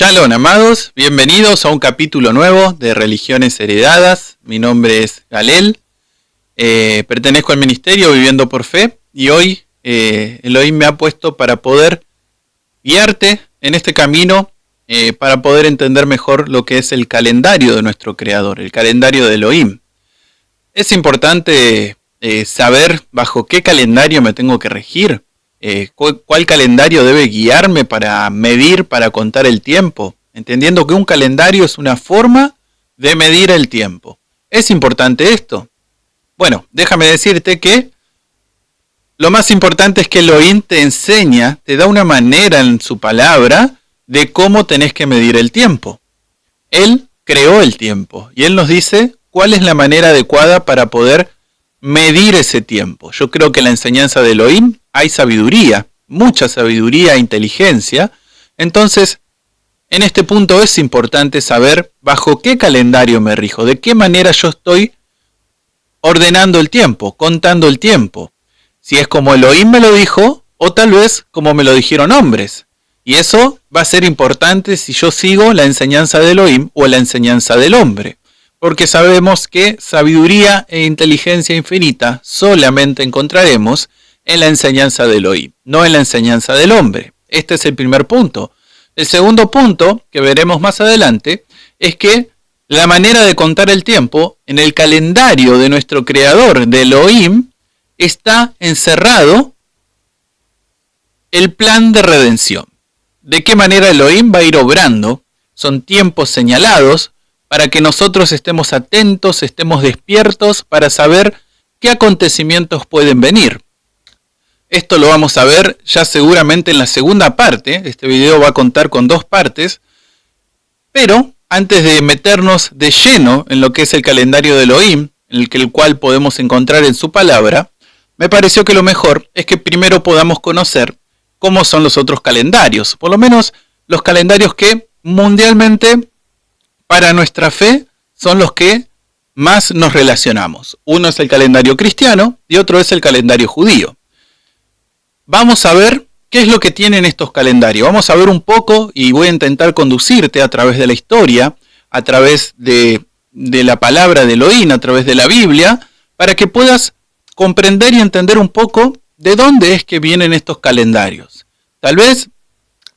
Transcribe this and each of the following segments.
Shalom, amados, bienvenidos a un capítulo nuevo de Religiones Heredadas. Mi nombre es Galel, pertenezco al ministerio Viviendo por Fe y hoy Elohim me ha puesto para poder guiarte en este camino, para poder entender mejor lo que es el calendario de nuestro Creador, el calendario de Elohim. Es importante saber bajo qué calendario me tengo que regir. ¿Cuál calendario debe guiarme para medir, para contar el tiempo? Entendiendo que un calendario es una forma de medir el tiempo. ¿Es importante esto? Bueno, déjame decirte que lo más importante es que Elohim te enseña, te da una manera en su palabra de cómo tenés que medir el tiempo. Él creó el tiempo y Él nos dice cuál es la manera adecuada para poder medir ese tiempo. Yo creo que en la enseñanza de Elohim hay sabiduría, mucha sabiduría e inteligencia. Entonces, en este punto es importante saber bajo qué calendario me rijo, de qué manera yo estoy ordenando el tiempo, contando el tiempo. Si es como Elohim me lo dijo, o tal vez como me lo dijeron hombres. Y eso va a ser importante si yo sigo la enseñanza de Elohim o la enseñanza del hombre. Porque sabemos que sabiduría e inteligencia infinita solamente encontraremos en la enseñanza de Elohim, no en la enseñanza del hombre. Este es el primer punto. El segundo punto, que veremos más adelante, es que la manera de contar el tiempo en el calendario de nuestro Creador, de Elohim, está encerrado el plan de redención. ¿De qué manera Elohim va a ir obrando? Son tiempos señalados para que nosotros estemos atentos, estemos despiertos para saber qué acontecimientos pueden venir. Esto lo vamos a ver ya seguramente en la segunda parte. Este video va a contar con 2 partes. Pero antes de meternos de lleno en lo que es el calendario de Elohim, el cual podemos encontrar en su palabra, me pareció que lo mejor es que primero podamos conocer cómo son los otros calendarios. Por lo menos los calendarios que mundialmente para nuestra fe son los que más nos relacionamos. Uno es el calendario cristiano y otro es el calendario judío. Vamos a ver qué es lo que tienen estos calendarios. Vamos a ver un poco y voy a intentar conducirte a través de la historia, a través de la palabra de Elohim, a través de la Biblia, para que puedas comprender y entender un poco de dónde es que vienen estos calendarios. Tal vez,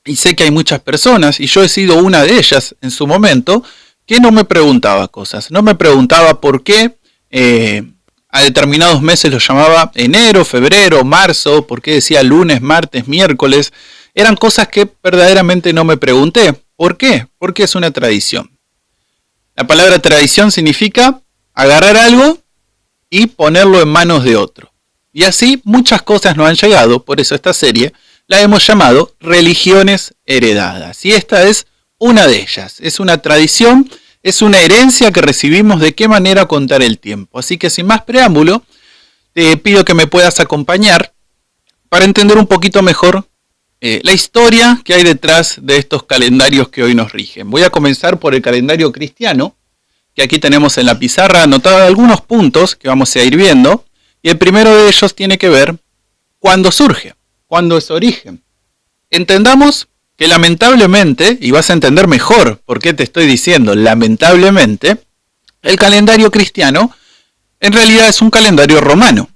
y sé que hay muchas personas, y yo he sido una de ellas en su momento, que no me preguntaba cosas. No me preguntaba por qué a determinados meses los llamaba enero, febrero, marzo, por qué decía lunes, martes, miércoles. Eran cosas que verdaderamente no me pregunté. ¿Por qué? Porque es una tradición. La palabra tradición significa agarrar algo y ponerlo en manos de otro. Y así muchas cosas nos han llegado, por eso esta serie la hemos llamado Religiones Heredadas. Y esta es una de ellas. Es una tradición, es una herencia que recibimos de qué manera contar el tiempo. Así que sin más preámbulo, te pido que me puedas acompañar para entender un poquito mejor la historia que hay detrás de estos calendarios que hoy nos rigen. Voy a comenzar por el calendario cristiano, que aquí tenemos en la pizarra anotados algunos puntos que vamos a ir viendo. Y el primero de ellos tiene que ver cuándo surge, cuándo es origen. Entendamos que lamentablemente, y vas a entender mejor por qué te estoy diciendo lamentablemente, el calendario cristiano en realidad es un calendario romano.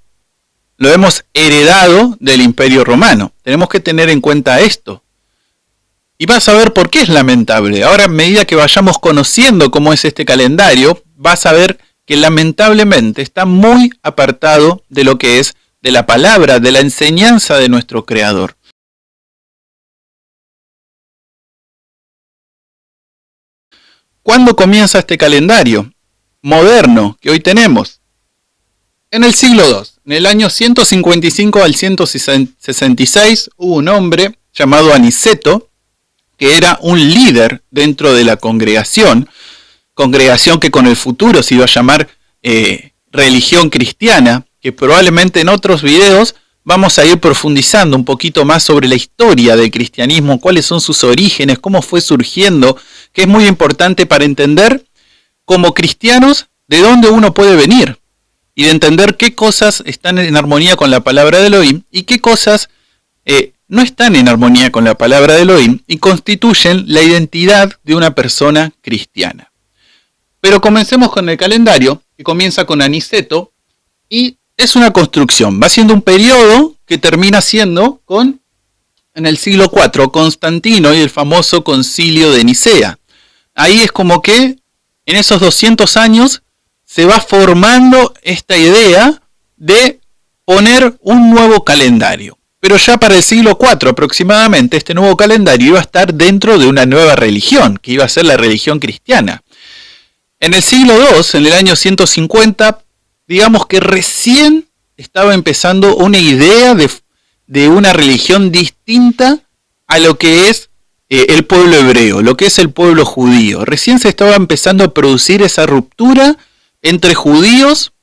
Lo hemos heredado del Imperio Romano. Tenemos que tener en cuenta esto. Y vas a ver por qué es lamentable. Ahora, a medida que vayamos conociendo cómo es este calendario, vas a ver que lamentablemente está muy apartado de lo que es de la palabra, de la enseñanza de nuestro Creador. ¿Cuándo comienza este calendario moderno que hoy tenemos? En el siglo II, en el año 155 al 166, hubo un hombre llamado Aniceto, que era un líder dentro de la congregación que con el futuro se iba a llamar religión cristiana, que probablemente en otros videos vamos a ir profundizando un poquito más sobre la historia del cristianismo, cuáles son sus orígenes, cómo fue surgiendo, que es muy importante para entender como cristianos de dónde uno puede venir y de entender qué cosas están en armonía con la palabra de Elohim y qué cosas no están en armonía con la palabra de Elohim y constituyen la identidad de una persona cristiana. Pero comencemos con el calendario, que comienza con Aniceto, y es una construcción, va siendo un periodo que termina siendo en el siglo IV, Constantino y el famoso concilio de Nicea. Ahí es como que en esos 200 años se va formando esta idea de poner un nuevo calendario. Pero ya para el siglo IV aproximadamente, este nuevo calendario iba a estar dentro de una nueva religión, que iba a ser la religión cristiana. En el siglo II, en el año 150, digamos que recién estaba empezando una idea de una religión distinta a lo que es el pueblo hebreo, lo que es el pueblo judío. Recién se estaba empezando a producir esa ruptura entre judíos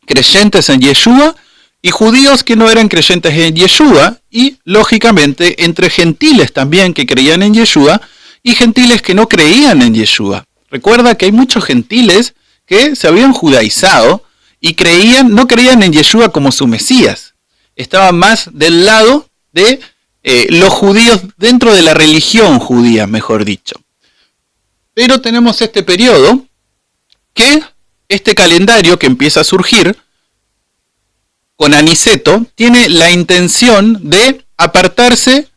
creyentes en Yeshua y judíos que no eran creyentes en Yeshua, y lógicamente entre gentiles también que creían en Yeshua y gentiles que no creían en Yeshua. Recuerda que hay muchos gentiles que se habían judaizado y no creían en Yeshua como su Mesías. Estaban más del lado de los judíos dentro de la religión judía, mejor dicho. Pero tenemos este periodo que este calendario que empieza a surgir con Aniceto tiene la intención de apartarse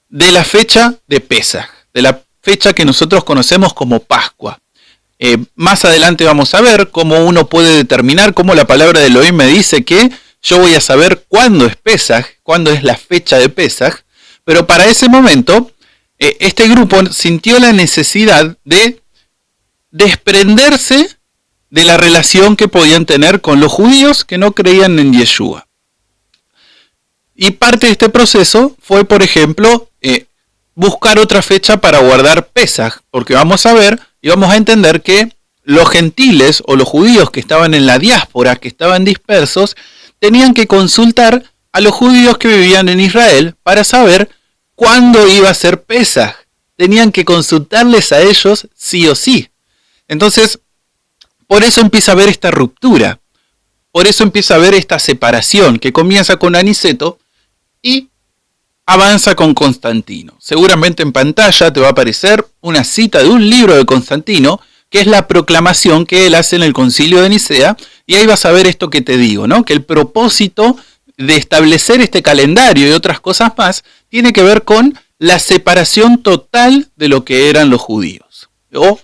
de la fecha de Pesaj, de la fecha que nosotros conocemos como Pascua. Más adelante vamos a ver cómo uno puede determinar, cómo la palabra de Elohim me dice que yo voy a saber cuándo es Pesaj, cuándo es la fecha de Pesaj, pero para ese momento este grupo sintió la necesidad de desprenderse de la relación que podían tener con los judíos que no creían en Yeshua. Y parte de este proceso fue, por ejemplo, buscar otra fecha para guardar Pesaj, porque vamos a ver y vamos a entender que los gentiles o los judíos que estaban en la diáspora, que estaban dispersos, tenían que consultar a los judíos que vivían en Israel para saber cuándo iba a ser Pesaj. Tenían que consultarles a ellos sí o sí. Entonces, por eso empieza a haber esta ruptura. Por eso empieza a haber esta separación que comienza con Aniceto y avanza con Constantino. Seguramente en pantalla te va a aparecer una cita de un libro de Constantino, que es la proclamación que él hace en el concilio de Nicea, y ahí vas a ver esto que te digo, ¿no? Que el propósito de establecer este calendario y otras cosas más tiene que ver con la separación total de lo que eran los judíos, o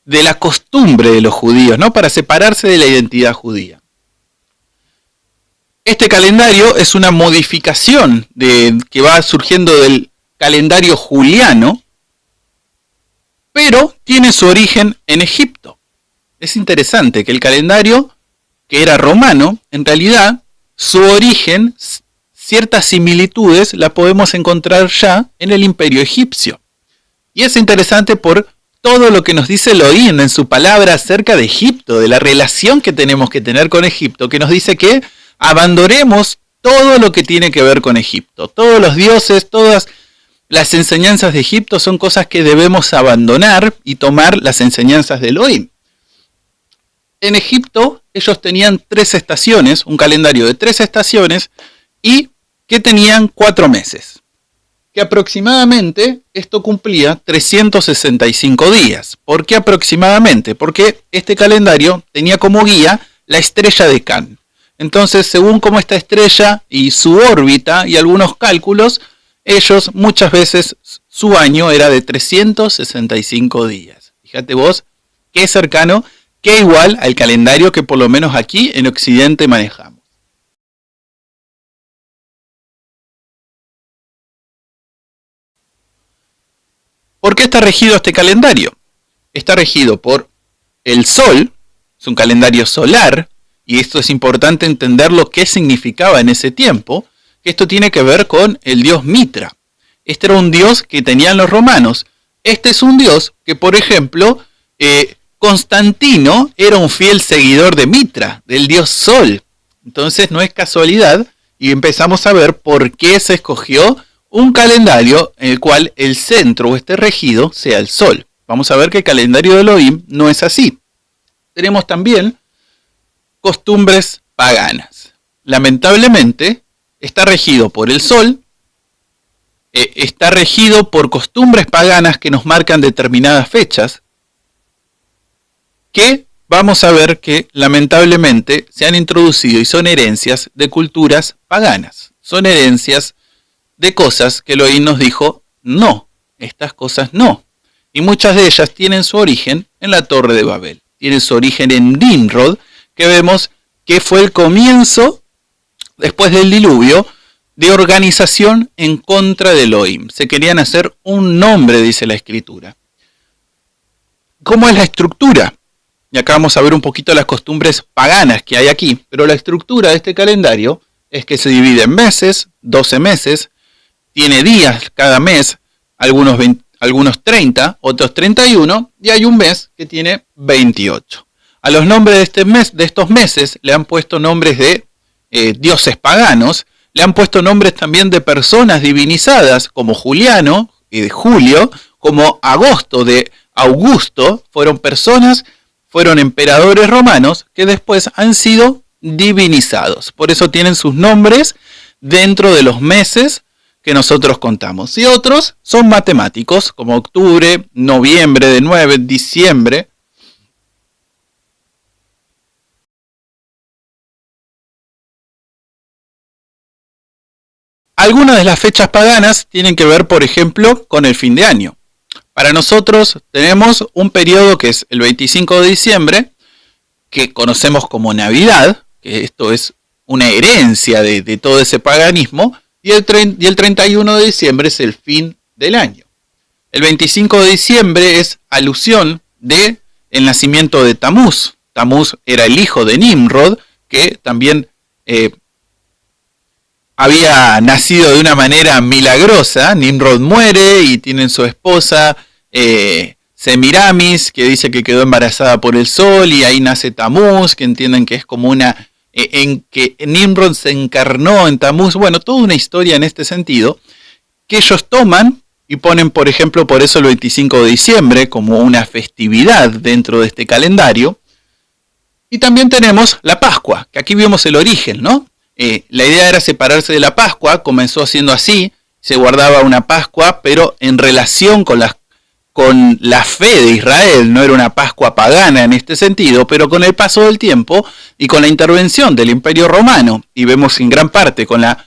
de la costumbre de los judíos, ¿no? Para separarse de la identidad judía. Este calendario es una modificación que va surgiendo del calendario juliano, pero tiene su origen en Egipto. Es interesante que el calendario, que era romano, en realidad su origen, ciertas similitudes la podemos encontrar ya en el imperio egipcio. Y es interesante por todo lo que nos dice Elohim en su palabra acerca de Egipto, de la relación que tenemos que tener con Egipto, que nos dice que abandonemos todo lo que tiene que ver con Egipto. Todos los dioses, todas las enseñanzas de Egipto son cosas que debemos abandonar y tomar las enseñanzas de Elohim. En Egipto ellos tenían 3 estaciones, un calendario de 3 estaciones, y que tenían 4 meses. Que aproximadamente esto cumplía 365 días. ¿Por qué aproximadamente? Porque este calendario tenía como guía la estrella de Can. Entonces, según cómo esta estrella y su órbita y algunos cálculos, ellos muchas veces su año era de 365 días. Fíjate vos qué cercano, qué igual al calendario que por lo menos aquí en Occidente manejamos. ¿Por qué está regido este calendario? Está regido por el Sol, es un calendario solar, y esto es importante entender lo que significaba en ese tiempo, que esto tiene que ver con el dios Mitra. Este era un dios que tenían los romanos. Este es un dios que, por ejemplo, Constantino era un fiel seguidor de Mitra, del dios Sol. Entonces no es casualidad, y empezamos a ver por qué se escogió un calendario en el cual el centro o este regido sea el Sol. Vamos a ver que el calendario de Elohim no es así. Tenemos también costumbres paganas. Lamentablemente, está regido por el Sol, está regido por costumbres paganas que nos marcan determinadas fechas, que vamos a ver que lamentablemente se han introducido y son herencias de culturas paganas. Son herencias de cosas que Elohim nos dijo, no, estas cosas no. Y muchas de ellas tienen su origen en la Torre de Babel. Tienen su origen en Nimrod, que vemos que fue el comienzo, después del diluvio, de organización en contra de Elohim. Se querían hacer un nombre, dice la Escritura. ¿Cómo es la estructura? Y acá vamos a ver un poquito las costumbres paganas que hay aquí. Pero la estructura de este calendario es que se divide en meses, 12 meses, tiene días cada mes, algunos 30, otros 31, y hay un mes que tiene 28. A los nombres de estos meses le han puesto nombres de dioses paganos, le han puesto nombres también de personas divinizadas, como Juliano, de Julio, como Agosto, de Augusto. Fueron emperadores romanos que después han sido divinizados. Por eso tienen sus nombres dentro de los meses que nosotros contamos. Y otros son matemáticos, como octubre, noviembre de 9, diciembre. Algunas de las fechas paganas tienen que ver, por ejemplo, con el fin de año. Para nosotros tenemos un periodo que es el 25 de diciembre, que conocemos como Navidad, que esto es una herencia de todo ese paganismo, y el 31 de diciembre es el fin del año. El 25 de diciembre es alusión del nacimiento de Tamuz. Tamuz era el hijo de Nimrod, que también había nacido de una manera milagrosa. Nimrod muere y tienen su esposa Semiramis, que dice que quedó embarazada por el sol, y ahí nace Tamuz, que entienden que es como en que Nimrod se encarnó en Tamuz. Bueno, toda una historia en este sentido, que ellos toman y ponen, por ejemplo, por eso el 25 de diciembre, como una festividad dentro de este calendario. Y también tenemos la Pascua, que aquí vemos el origen, ¿no? La idea era separarse de la Pascua, comenzó siendo así, se guardaba una Pascua, pero en relación con la fe de Israel, no era una Pascua pagana en este sentido, pero con el paso del tiempo y con la intervención del Imperio Romano, y vemos en gran parte con la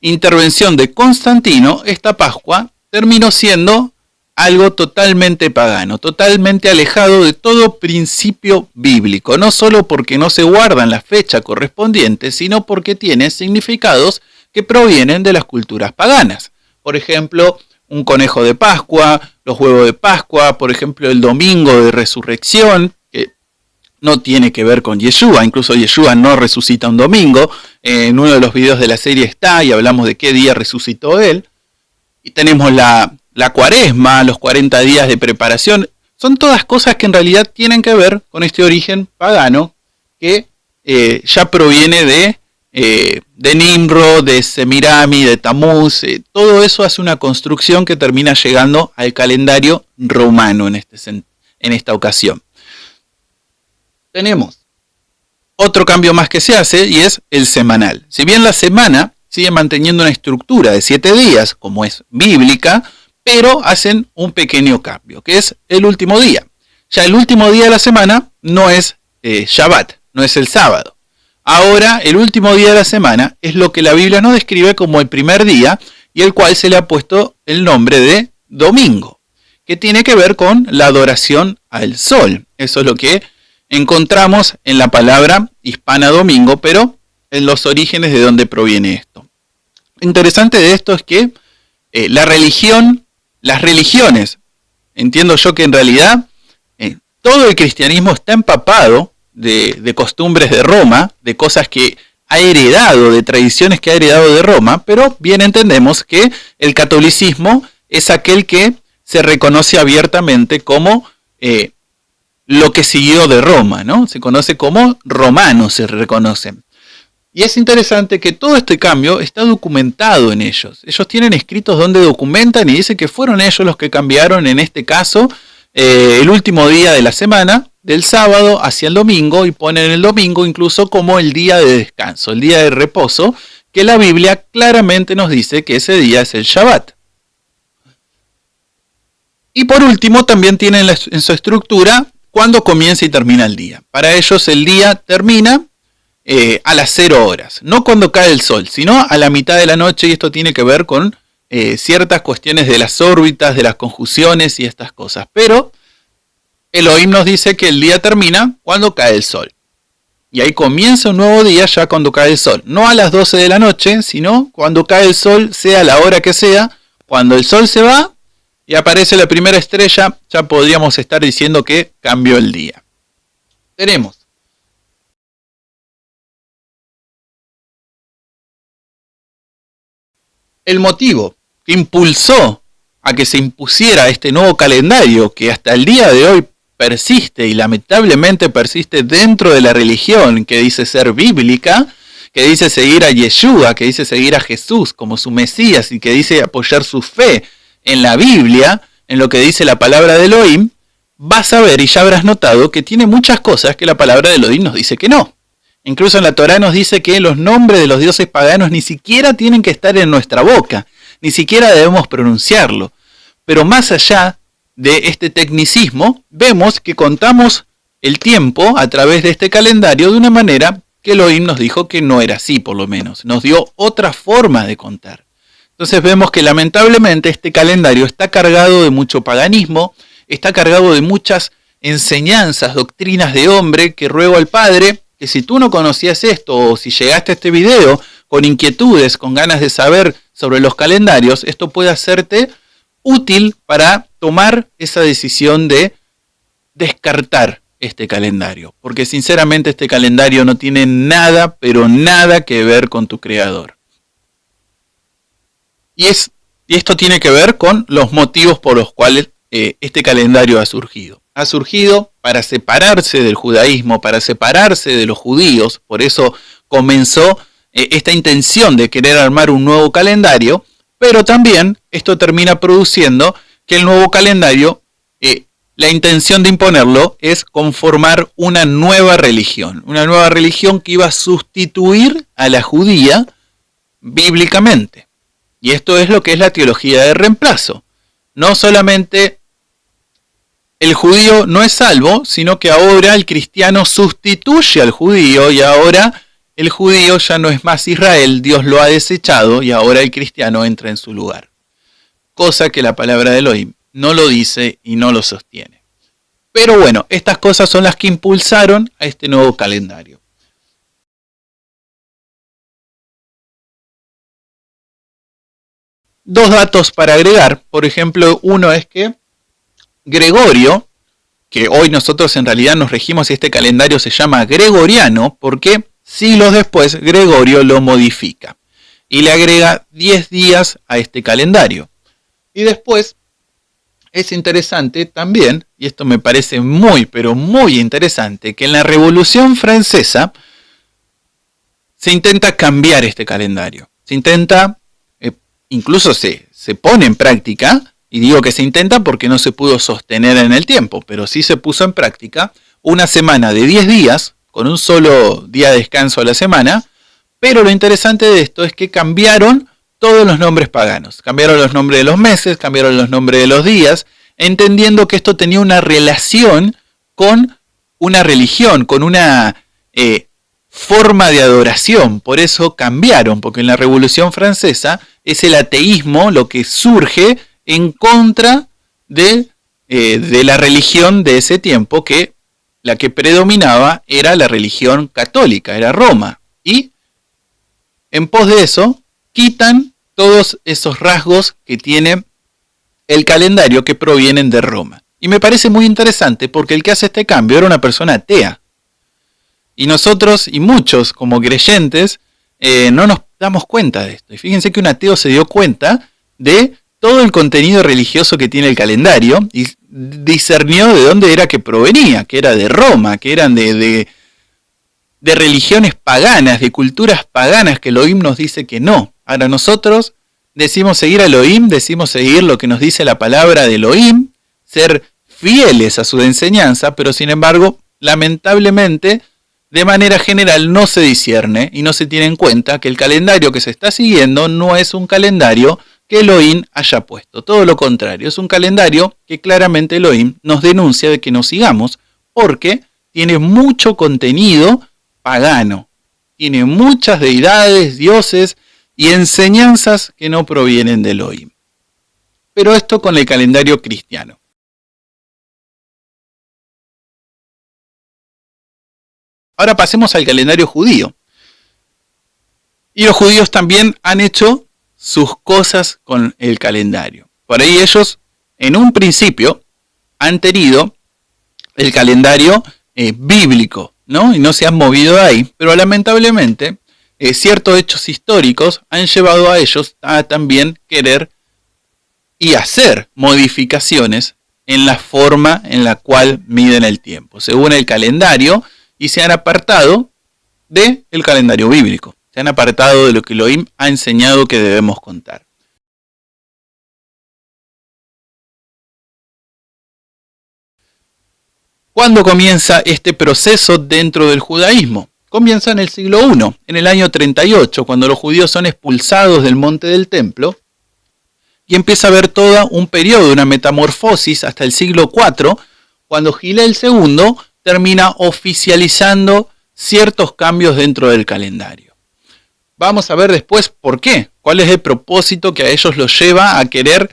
intervención de Constantino, esta Pascua terminó siendo algo totalmente pagano, totalmente alejado de todo principio bíblico, no solo porque no se guardan la fecha correspondiente, sino porque tiene significados que provienen de las culturas paganas. Por ejemplo, un conejo de Pascua, los huevos de Pascua, por ejemplo, el domingo de resurrección, que no tiene que ver con Yeshua, incluso Yeshua no resucita un domingo. En uno de los videos de la serie está y hablamos de qué día resucitó él. Y tenemos la cuaresma, los 40 días de preparación. Son todas cosas que en realidad tienen que ver con este origen pagano que ya proviene de Nimrod, de Semirami, de Tamuz. Todo eso hace una construcción que termina llegando al calendario romano en esta ocasión. Tenemos otro cambio más que se hace y es el semanal. Si bien la semana sigue manteniendo una estructura de 7 días, como es bíblica, pero hacen un pequeño cambio, que es el último día. Ya el último día de la semana no es Shabbat, no es el sábado. Ahora, el último día de la semana es lo que la Biblia nos describe como el primer día, y el cual se le ha puesto el nombre de domingo, que tiene que ver con la adoración al sol. Eso es lo que encontramos en la palabra hispana domingo, pero en los orígenes de dónde proviene esto. Lo interesante de esto es que las religiones, entiendo yo que en realidad todo el cristianismo está empapado de costumbres de Roma, de cosas que ha heredado, de tradiciones que ha heredado de Roma, pero bien entendemos que el catolicismo es aquel que se reconoce abiertamente como lo que siguió de Roma, ¿no? Se conoce como romanos, se reconocen. Y es interesante que todo este cambio está documentado en ellos. Ellos tienen escritos donde documentan y dicen que fueron ellos los que cambiaron, en este caso, el último día de la semana, del sábado hacia el domingo, y ponen el domingo incluso como el día de descanso, el día de reposo, que la Biblia claramente nos dice que ese día es el Shabbat. Y por último, también tienen en su estructura cuándo comienza y termina el día. Para ellos el día termina a las 0 horas, no cuando cae el sol, sino a la mitad de la noche, y esto tiene que ver con ciertas cuestiones de las órbitas, de las conjunciones y estas cosas. Pero Elohim nos dice que el día termina cuando cae el sol. Y ahí comienza un nuevo día ya cuando cae el sol. No a las 12 de la noche, sino cuando cae el sol, sea la hora que sea. Cuando el sol se va y aparece la primera estrella, ya podríamos estar diciendo que cambió el día. Tenemos el motivo que impulsó a que se impusiera este nuevo calendario que hasta el día de hoy persiste y lamentablemente persiste dentro de la religión que dice ser bíblica, que dice seguir a Yeshua, que dice seguir a Jesús como su Mesías y que dice apoyar su fe en la Biblia, en lo que dice la palabra de Elohim, vas a ver y ya habrás notado que tiene muchas cosas que la palabra de Elohim nos dice que no. Incluso en la Torá nos dice que los nombres de los dioses paganos ni siquiera tienen que estar en nuestra boca, ni siquiera debemos pronunciarlo. Pero más allá de este tecnicismo, vemos que contamos el tiempo a través de este calendario de una manera que Elohim nos dijo que no era así, por lo menos. Nos dio otra forma de contar. Entonces vemos que lamentablemente este calendario está cargado de mucho paganismo, está cargado de muchas enseñanzas, doctrinas de hombre, que ruego al Padre que si tú no conocías esto o si llegaste a este video con inquietudes, con ganas de saber sobre los calendarios, esto puede hacerte útil para tomar esa decisión de descartar este calendario. Porque sinceramente este calendario no tiene nada, pero nada que ver con tu Creador. Y esto tiene que ver con los motivos por los cuales este calendario ha surgido. Ha surgido para separarse del judaísmo, para separarse de los judíos. Por eso comenzó esta intención de querer armar un nuevo calendario. Pero también esto termina produciendo que el nuevo calendario, la intención de imponerlo es conformar una nueva religión que iba a sustituir a la judía bíblicamente. Y esto es lo que es la teología de reemplazo. No solamente el judío no es salvo, sino que ahora el cristiano sustituye al judío y ahora el judío ya no es más Israel, Dios lo ha desechado y ahora el cristiano entra en su lugar. Cosa que la palabra de Elohim no lo dice y no lo sostiene. Pero bueno, estas cosas son las que impulsaron a este nuevo calendario. Dos datos para agregar. Por ejemplo, uno es que Gregorio, que hoy nosotros en realidad nos regimos y este calendario se llama gregoriano, porque siglos después Gregorio lo modifica y le agrega 10 días a este calendario. Y después es interesante también, y esto me parece muy, pero muy interesante, que en la Revolución Francesa se intenta cambiar este calendario. Se intenta, incluso se pone en práctica, y digo que se intenta porque no se pudo sostener en el tiempo, pero sí se puso en práctica una semana de 10 días, con un solo día de descanso a la semana, pero lo interesante de esto es que cambiaron todos los nombres paganos. Cambiaron los nombres de los meses, cambiaron los nombres de los días, entendiendo que esto tenía una relación con una religión, con una forma de adoración. Por eso cambiaron, porque en la Revolución Francesa es el ateísmo lo que surge en contra de la religión de ese tiempo, que la que predominaba era la religión católica, era Roma. Y en pos de eso, quitan todos esos rasgos que tiene el calendario que provienen de Roma. Y me parece muy interesante porque el que hace este cambio era una persona atea. Y nosotros, y muchos como creyentes, no nos damos cuenta de esto. Y fíjense que un ateo se dio cuenta de todo el contenido religioso que tiene el calendario y discernió de dónde era que provenía, que era de Roma, que eran de religiones paganas, de culturas paganas, que Elohim nos dice que no. Ahora nosotros decimos seguir a Elohim, decimos seguir lo que nos dice la palabra de Elohim, ser fieles a su enseñanza, pero sin embargo, lamentablemente, de manera general no se discierne y no se tiene en cuenta que el calendario que se está siguiendo no es un calendario que Elohim haya puesto. Todo lo contrario, es un calendario que claramente Elohim nos denuncia de que no sigamos, porque tiene mucho contenido pagano, tiene muchas deidades, dioses y enseñanzas que no provienen de Elohim. Pero esto con el calendario cristiano. Ahora pasemos al calendario judío. Y los judíos también han hecho sus cosas con el calendario. Por ahí ellos, en un principio, han tenido el calendario bíblico, ¿no? Y no se han movido de ahí. Pero lamentablemente, ciertos hechos históricos han llevado a ellos a también querer y hacer modificaciones en la forma en la cual miden el tiempo, según el calendario, y se han apartado del calendario bíblico. Se han apartado de lo que Elohim ha enseñado que debemos contar. ¿Cuándo comienza este proceso dentro del judaísmo? Comienza en el siglo I, en el año 38, cuando los judíos son expulsados del monte del templo, y empieza a haber todo un periodo, una metamorfosis hasta el siglo IV, cuando Hillel II termina oficializando ciertos cambios dentro del calendario. Vamos a ver después por qué, cuál es el propósito que a ellos los lleva a querer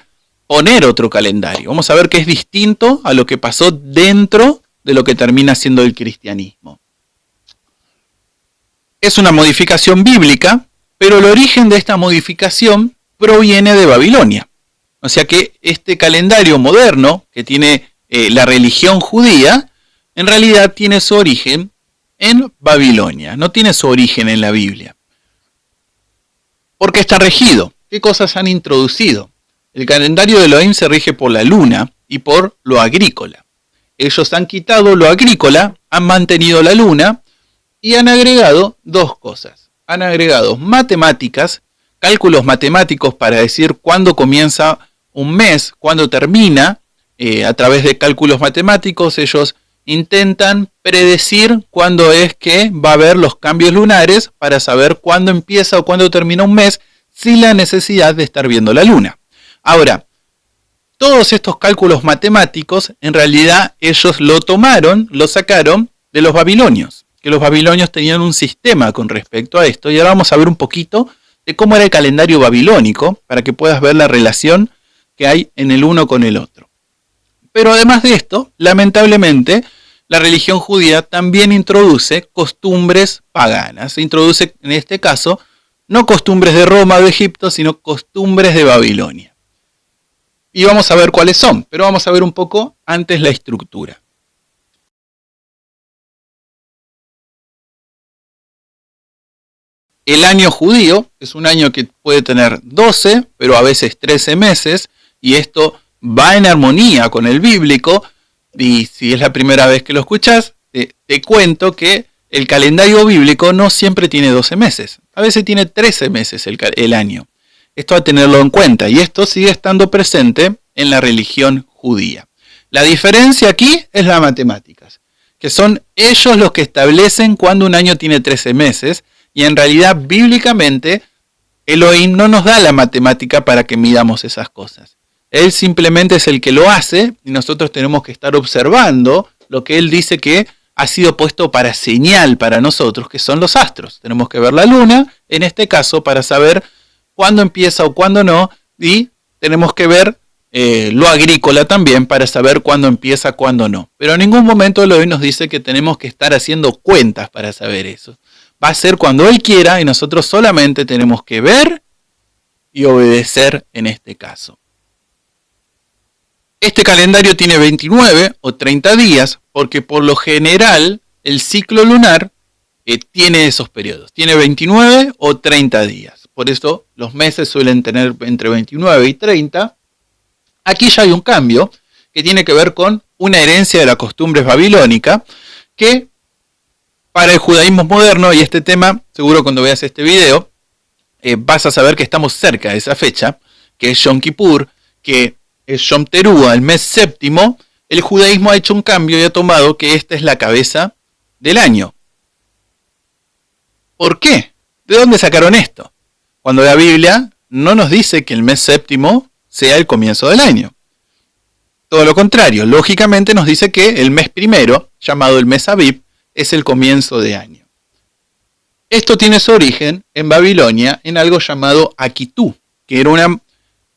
poner otro calendario. Vamos a ver que es distinto a lo que pasó dentro de lo que termina siendo el cristianismo. Es una modificación bíblica, pero el origen de esta modificación proviene de Babilonia. O sea que este calendario moderno que tiene la religión judía, en realidad tiene su origen en Babilonia, no tiene su origen en la Biblia. ¿Por qué está regido? ¿Qué cosas han introducido? El calendario de Elohim se rige por la luna y por lo agrícola. Ellos han quitado lo agrícola, han mantenido la luna y han agregado dos cosas. Han agregado matemáticas, cálculos matemáticos para decir cuándo comienza un mes, cuándo termina. A través de cálculos matemáticos ellos intentan predecir cuándo es que va a haber los cambios lunares para saber cuándo empieza o cuándo termina un mes sin la necesidad de estar viendo la luna. Ahora, todos estos cálculos matemáticos en realidad ellos lo sacaron de los babilonios, que los babilonios tenían un sistema con respecto a esto, y ahora vamos a ver un poquito de cómo era el calendario babilónico para que puedas ver la relación que hay en el uno con el otro. Pero además de esto, lamentablemente, la religión judía también introduce costumbres paganas. Se introduce, en este caso, no costumbres de Roma o de Egipto, sino costumbres de Babilonia. Y vamos a ver cuáles son, pero vamos a ver un poco antes la estructura. El año judío es un año que puede tener 12, pero a veces 13 meses, y esto va en armonía con el bíblico, y si es la primera vez que lo escuchás, te cuento que el calendario bíblico no siempre tiene 12 meses, a veces tiene 13 meses el año. Esto a tenerlo en cuenta, y esto sigue estando presente en la religión judía. La diferencia aquí es las matemáticas, que son ellos los que establecen cuándo un año tiene 13 meses, y en realidad bíblicamente Elohim no nos da la matemática para que midamos esas cosas. Él simplemente es el que lo hace y nosotros tenemos que estar observando lo que él dice que ha sido puesto para señal para nosotros, que son los astros. Tenemos que ver la luna, en este caso, para saber cuándo empieza o cuándo no, y tenemos que ver lo agrícola también para saber cuándo empieza, cuándo no. Pero en ningún momento Elohim nos dice que tenemos que estar haciendo cuentas para saber eso. Va a ser cuando él quiera y nosotros solamente tenemos que ver y obedecer en este caso. Este calendario tiene 29 o 30 días porque por lo general el ciclo lunar tiene esos periodos. Tiene 29 o 30 días. Por eso los meses suelen tener entre 29 y 30. Aquí ya hay un cambio que tiene que ver con una herencia de la costumbre babilónica que para el judaísmo moderno, y este tema, seguro cuando veas este video, vas a saber que estamos cerca de esa fecha, que es Yom Kippur, que es Yom Teruah, el mes séptimo. El judaísmo ha hecho un cambio y ha tomado que esta es la cabeza del año. ¿Por qué? ¿De dónde sacaron esto? Cuando la Biblia no nos dice que el mes séptimo sea el comienzo del año. Todo lo contrario, lógicamente nos dice que el mes primero, llamado el mes Abib, es el comienzo de año. Esto tiene su origen en Babilonia en algo llamado Akitú, que era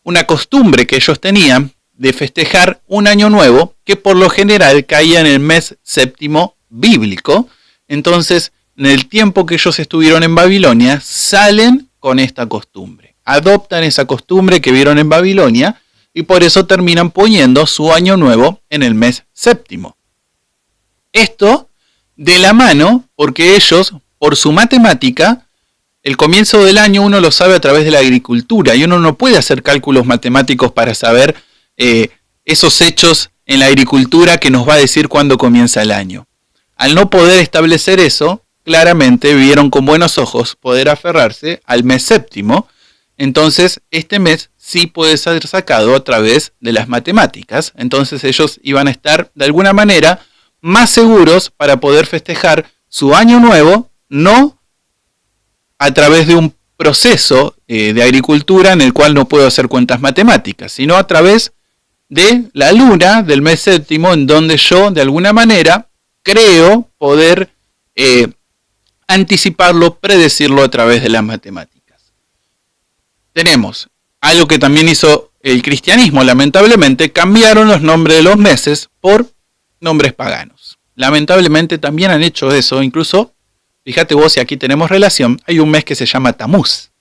una costumbre que ellos tenían de festejar un año nuevo que por lo general caía en el mes séptimo bíblico. Entonces, en el tiempo que ellos estuvieron en Babilonia, salen con esta costumbre. Adoptan esa costumbre que vieron en Babilonia y por eso terminan poniendo su año nuevo en el mes séptimo. Esto de la mano porque ellos, por su matemática, el comienzo del año uno lo sabe a través de la agricultura y uno no puede hacer cálculos matemáticos para saber esos hechos en la agricultura que nos va a decir cuándo comienza el año. Al no poder establecer eso, claramente vieron con buenos ojos poder aferrarse al mes séptimo. Entonces, este mes sí puede ser sacado a través de las matemáticas. Entonces, ellos iban a estar de alguna manera más seguros para poder festejar su año nuevo, no a través de un proceso de agricultura en el cual no puedo hacer cuentas matemáticas, sino a través de la luna del mes séptimo, en donde yo de alguna manera creo poder anticiparlo, predecirlo a través de las matemáticas. Tenemos algo que también hizo el cristianismo, lamentablemente, cambiaron los nombres de los meses por nombres paganos. Lamentablemente también han hecho eso, incluso, fíjate vos, si aquí tenemos relación, hay un mes que se llama Tamuz.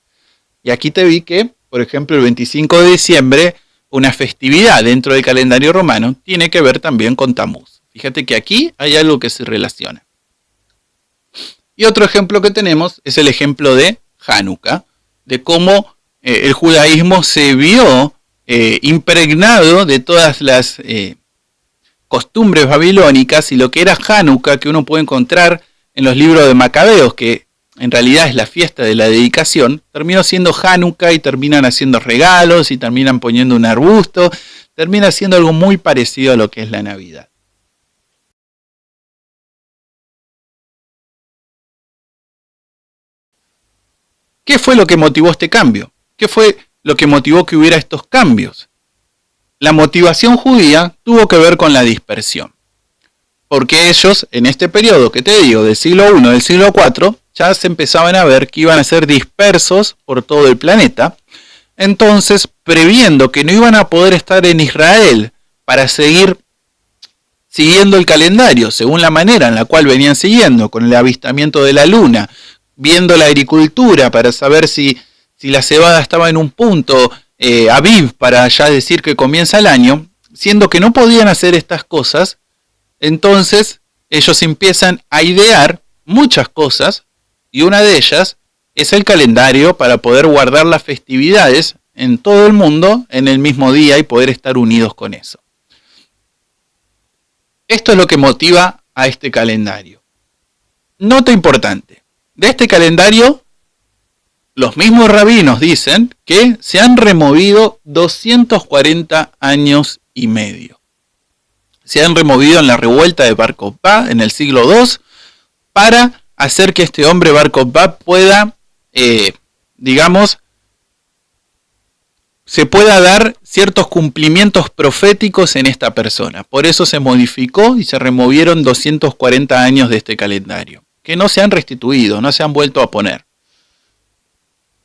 Y aquí te vi que, por ejemplo, el 25 de diciembre, una festividad dentro del calendario romano, tiene que ver también con Tamuz. Fíjate que aquí hay algo que se relaciona. Y otro ejemplo que tenemos es el ejemplo de Hanukkah, de cómo el judaísmo se vio impregnado de todas las costumbres babilónicas, y lo que era Hanukkah, que uno puede encontrar en los libros de Macabeos, que en realidad es la fiesta de la dedicación, terminó siendo Hanukkah y terminan haciendo regalos y terminan poniendo un arbusto, termina siendo algo muy parecido a lo que es la Navidad. ¿Qué fue lo que motivó este cambio? ¿Qué fue lo que motivó que hubiera estos cambios? La motivación judía tuvo que ver con la dispersión. Porque ellos, en este periodo que te digo, del siglo I, del siglo IV, ya se empezaban a ver que iban a ser dispersos por todo el planeta. Entonces, previendo que no iban a poder estar en Israel para seguir siguiendo el calendario según la manera en la cual venían siguiendo, con el avistamiento de la luna, viendo la agricultura para saber si la cebada estaba en un punto, Aviv, para ya decir que comienza el año, siendo que no podían hacer estas cosas, entonces ellos empiezan a idear muchas cosas, y una de ellas es el calendario para poder guardar las festividades en todo el mundo en el mismo día y poder estar unidos con eso. Esto es lo que motiva a este calendario. Nota importante, de este calendario, los mismos rabinos dicen que se han removido 240 años y medio. Se han removido en la revuelta de Bar Kokhba en el siglo II para hacer que este hombre Bar Kokhba pueda, se pueda dar ciertos cumplimientos proféticos en esta persona. Por eso se modificó y se removieron 240 años de este calendario, que no se han restituido, no se han vuelto a poner.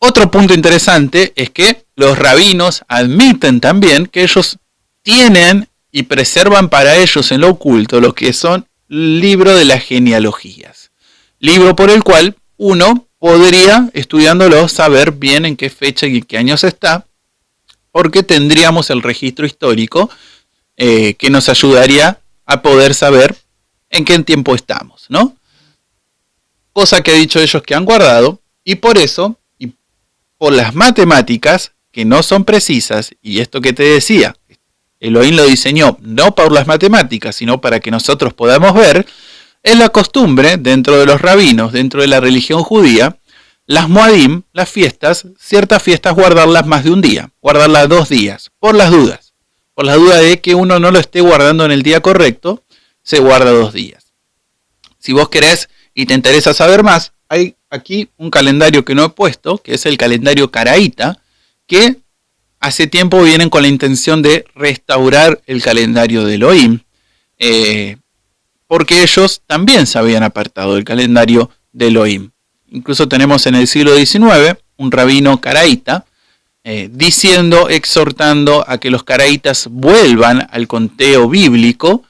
Otro punto interesante es que los rabinos admiten también que ellos tienen y preservan para ellos en lo oculto lo que son el libro de las genealogías. Libro por el cual uno podría, estudiándolo, saber bien en qué fecha y en qué años está, porque tendríamos el registro histórico que nos ayudaría a poder saber en qué tiempo estamos, ¿no? Cosa que he dicho ellos que han guardado, y por eso, y por las matemáticas que no son precisas, y esto que te decía, Elohim lo diseñó no por las matemáticas, sino para que nosotros podamos ver, es la costumbre dentro de los rabinos, dentro de la religión judía, las Moadim, las fiestas, ciertas fiestas guardarlas más de un día, guardarlas 2 días, por las dudas de que uno no lo esté guardando en el día correcto, se guarda 2 días. Si vos querés y te interesa saber más, hay aquí un calendario que no he puesto, que es el calendario caraíta, que hace tiempo vienen con la intención de restaurar el calendario de Elohim, porque ellos también se habían apartado del calendario de Elohim. Incluso tenemos en el siglo XIX un rabino caraíta diciendo, exhortando a que los caraítas vuelvan al conteo bíblico,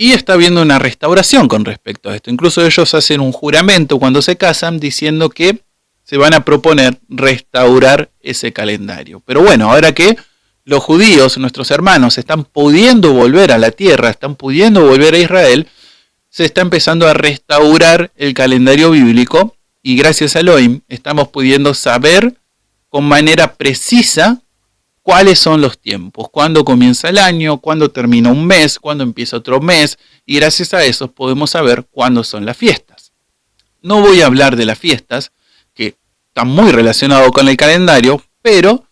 y está habiendo una restauración con respecto a esto. Incluso ellos hacen un juramento cuando se casan diciendo que se van a proponer restaurar ese calendario. Pero bueno, ahora que los judíos, nuestros hermanos, están pudiendo volver a la tierra, están pudiendo volver a Israel, se está empezando a restaurar el calendario bíblico, y gracias a Elohim estamos pudiendo saber con manera precisa cuáles son los tiempos, cuándo comienza el año, cuándo termina un mes, cuándo empieza otro mes, y gracias a eso podemos saber cuándo son las fiestas. No voy a hablar de las fiestas, que están muy relacionados con el calendario, pero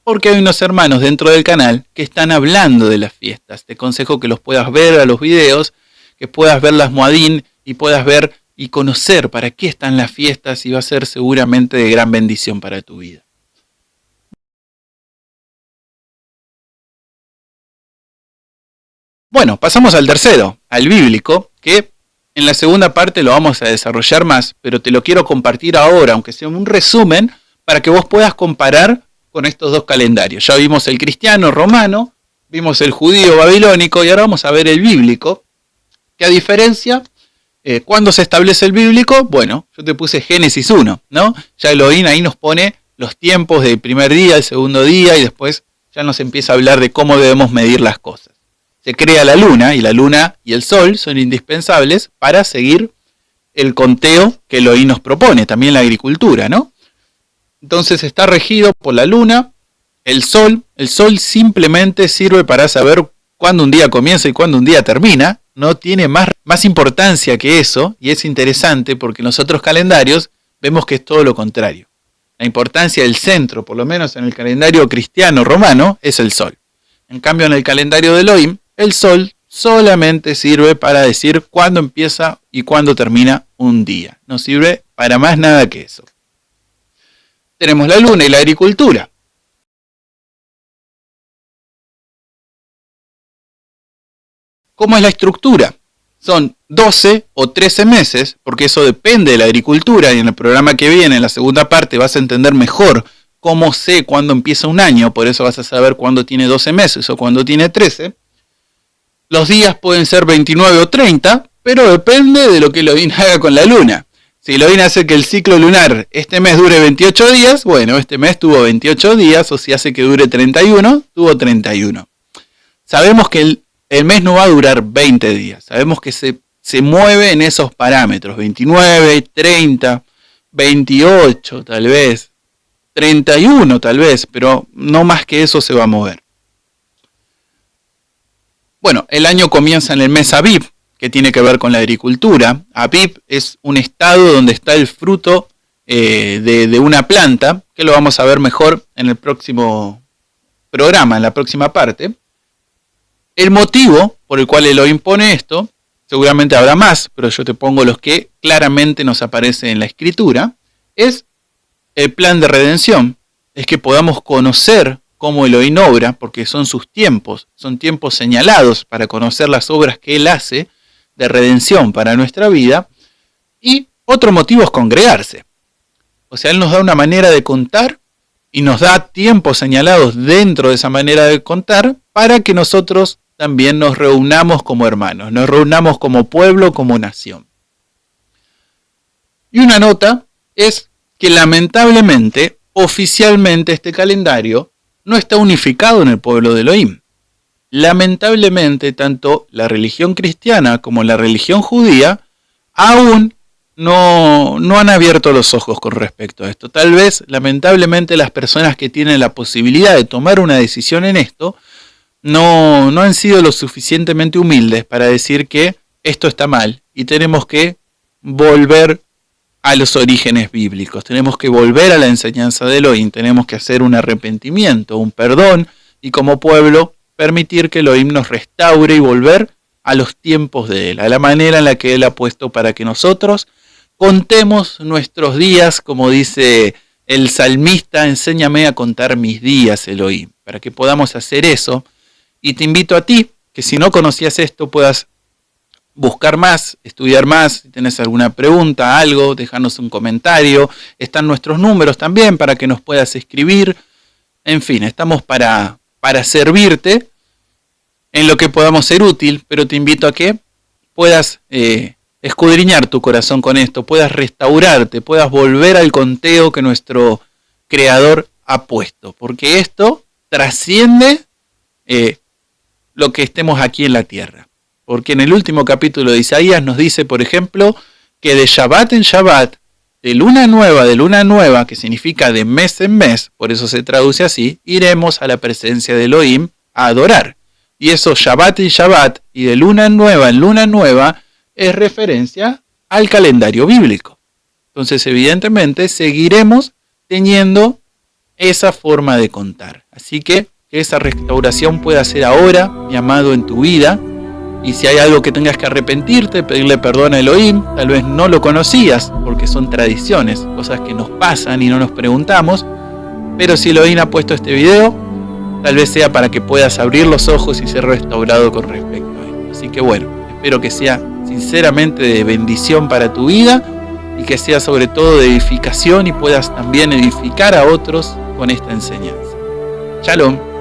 porque hay unos hermanos dentro del canal que están hablando de las fiestas. Te aconsejo que los puedas ver a los videos, que puedas ver las Moadín y puedas ver y conocer para qué están las fiestas, y va a ser seguramente de gran bendición para tu vida. Bueno, pasamos al tercero, al bíblico, que en la segunda parte lo vamos a desarrollar más, pero te lo quiero compartir ahora, aunque sea un resumen, para que vos puedas comparar con estos dos calendarios. Ya vimos el cristiano romano, vimos el judío babilónico, y ahora vamos a ver el bíblico, que a diferencia, ¿cuándo se establece el bíblico? Bueno, yo te puse Génesis 1, ¿no? Ya Elohim ahí nos pone los tiempos del primer día, el segundo día, y después ya nos empieza a hablar de cómo debemos medir las cosas. Se crea la luna y el sol son indispensables para seguir el conteo que Elohim nos propone, también la agricultura, ¿no? Entonces está regido por la luna, el sol simplemente sirve para saber cuándo un día comienza y cuándo un día termina, no tiene más importancia que eso, y es interesante porque en los otros calendarios vemos que es todo lo contrario. La importancia del centro, por lo menos en el calendario cristiano romano, es el sol. En cambio, en el calendario de Elohim, el sol solamente sirve para decir cuándo empieza y cuándo termina un día. No sirve para más nada que eso. Tenemos la luna y la agricultura. ¿Cómo es la estructura? Son 12 o 13 meses, porque eso depende de la agricultura, y en el programa que viene, en la segunda parte, vas a entender mejor cómo sé cuándo empieza un año, por eso vas a saber cuándo tiene 12 meses o cuándo tiene 13. Los días pueden ser 29 o 30, pero depende de lo que Elohim haga con la luna. Si Elohim hace que el ciclo lunar este mes dure 28 días, bueno, este mes tuvo 28 días, o si hace que dure 31, tuvo 31. Sabemos que el mes no va a durar 20 días, sabemos que se mueve en esos parámetros, 29, 30, 28 tal vez, 31 tal vez, pero no más que eso se va a mover. Bueno, el año comienza en el mes Abib, que tiene que ver con la agricultura. Abib es un estado donde está el fruto de una planta, que lo vamos a ver mejor en el próximo programa, en la próxima parte. El motivo por el cual Elohim pone esto, seguramente habrá más, pero yo te pongo los que claramente nos aparecen en la escritura, es el plan de redención, es que podamos conocer cómo Elohim obra, porque son sus tiempos, son tiempos señalados para conocer las obras que Él hace de redención para nuestra vida. Y otro motivo es congregarse. O sea, Él nos da una manera de contar y nos da tiempos señalados dentro de esa manera de contar para que nosotros también nos reunamos como hermanos, nos reunamos como pueblo, como nación. Y una nota es que lamentablemente, oficialmente este calendario no está unificado en el pueblo de Elohim. Lamentablemente, tanto la religión cristiana como la religión judía aún no han abierto los ojos con respecto a esto. Tal vez, lamentablemente, las personas que tienen la posibilidad de tomar una decisión en esto no han sido lo suficientemente humildes para decir que esto está mal y tenemos que volver a los orígenes bíblicos, tenemos que volver a la enseñanza de Elohim, tenemos que hacer un arrepentimiento, un perdón, y como pueblo permitir que Elohim nos restaure y volver a los tiempos de Él, a la manera en la que Él ha puesto para que nosotros contemos nuestros días, como dice el salmista, enséñame a contar mis días, Elohim, para que podamos hacer eso. Y te invito a ti, que si no conocías esto, puedas buscar más, estudiar más. Si tienes alguna pregunta, algo, déjanos un comentario. Están nuestros números también para que nos puedas escribir. En fin, estamos para servirte en lo que podamos ser útil, pero te invito a que puedas escudriñar tu corazón con esto, puedas restaurarte, puedas volver al conteo que nuestro Creador ha puesto, porque esto trasciende lo que estemos aquí en la tierra. Porque en el último capítulo de Isaías nos dice, por ejemplo, que de Shabbat en Shabbat, de luna nueva, que significa de mes en mes, por eso se traduce así, iremos a la presencia de Elohim a adorar. Y eso Shabbat en Shabbat y de luna nueva en luna nueva es referencia al calendario bíblico. Entonces, evidentemente, seguiremos teniendo esa forma de contar. Así que esa restauración pueda ser ahora, mi amado, en tu vida. Y si hay algo que tengas que arrepentirte, pedirle perdón a Elohim, tal vez no lo conocías, porque son tradiciones, cosas que nos pasan y no nos preguntamos. Pero si Elohim ha puesto este video, tal vez sea para que puedas abrir los ojos y ser restaurado con respecto a esto. Así que bueno, espero que sea sinceramente de bendición para tu vida y que sea sobre todo de edificación y puedas también edificar a otros con esta enseñanza. Shalom.